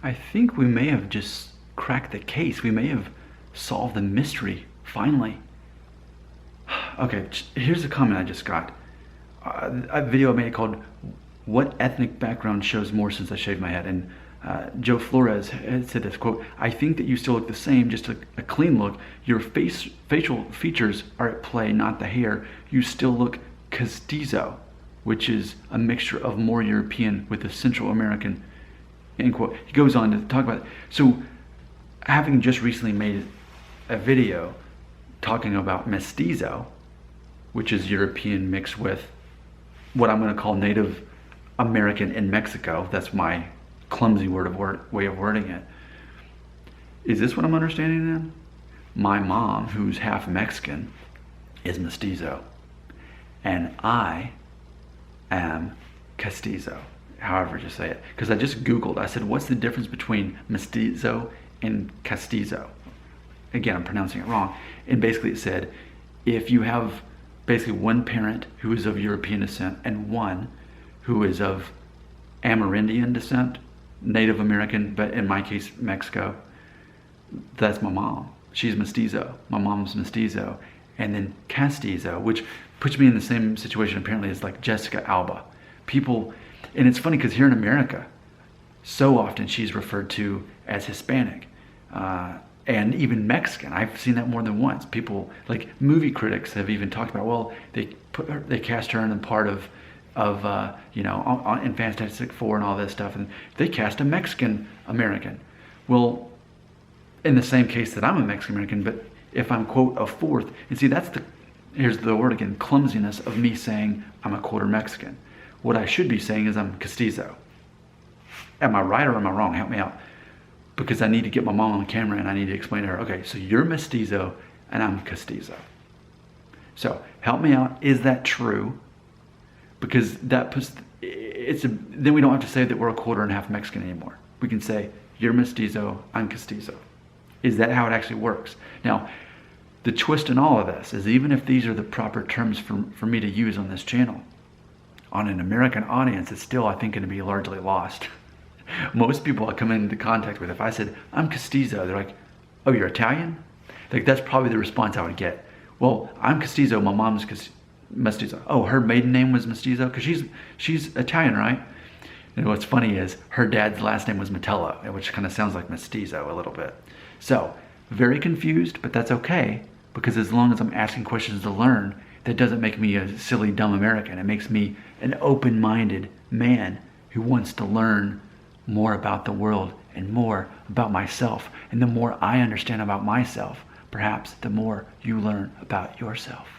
I think we may have just cracked the case. We may have solved the mystery, finally. Okay, here's a comment I just got. A video I made called "What Ethnic Background Shows More Since I Shaved My Head?" And Joe Flores had said this, quote, "I think that you still look the same, just a clean look. Your facial features are at play, not the hair. You still look Castizo, which is a mixture of more European with a Central American," end quote. He goes on to talk about it. So, having just recently made a video talking about Mestizo, which is European mixed with what I'm going to call Native American in Mexico. That's my clumsy way of wording it. Is this what I'm understanding then? My mom, who's half Mexican, is Mestizo. And I am Castizo, however you say it. Because I just Googled, I said, what's the difference between Mestizo and Castizo? Again, I'm pronouncing it wrong. And basically it said, if you have basically one parent who is of European descent and one who is of Amerindian descent, Native American, but in my case, Mexico, that's my mom. She's Mestizo. My mom's Mestizo. And then Castizo, which puts me in the same situation apparently as like Jessica Alba. People, and it's funny because here in America, so often she's referred to as Hispanic. And even Mexican. I've seen that more than once. People, like movie critics, have even talked about, well, they cast her in the part of in Fantastic Four and all this stuff, and they cast a Mexican American. Well, in the same case that I'm a Mexican American, but if I'm quote a fourth, and see here's the word again, clumsiness of me saying I'm a quarter Mexican. What I should be saying is I'm Castizo. Am I right or am I wrong? Help me out. Because I need to get my mom on camera and I need to explain to her, okay, so you're Mestizo and I'm Castizo. So help me out. Is that true? Because that puts, then we don't have to say that we're a quarter and half Mexican anymore. We can say, you're Mestizo, I'm Castizo. Is that how it actually works? Now, the twist in all of this is even if these are the proper terms for me to use on this channel, on an American audience, it's still, I think, going to be largely lost. Most people I come into contact with, if I said, I'm Castizo, they're like, oh, you're Italian? Like, that's probably the response I would get. Well, I'm Castizo, my mom's Mestizo. Oh, her maiden name was Mestizo? Because she's Italian, right? And what's funny is her dad's last name was Metello, which kind of sounds like Mestizo a little bit. So, very confused, but that's okay, because as long as I'm asking questions to learn, that doesn't make me a silly, dumb American. It makes me an open-minded man who wants to learn more about the world and more about myself. And the more I understand about myself, perhaps the more you learn about yourself.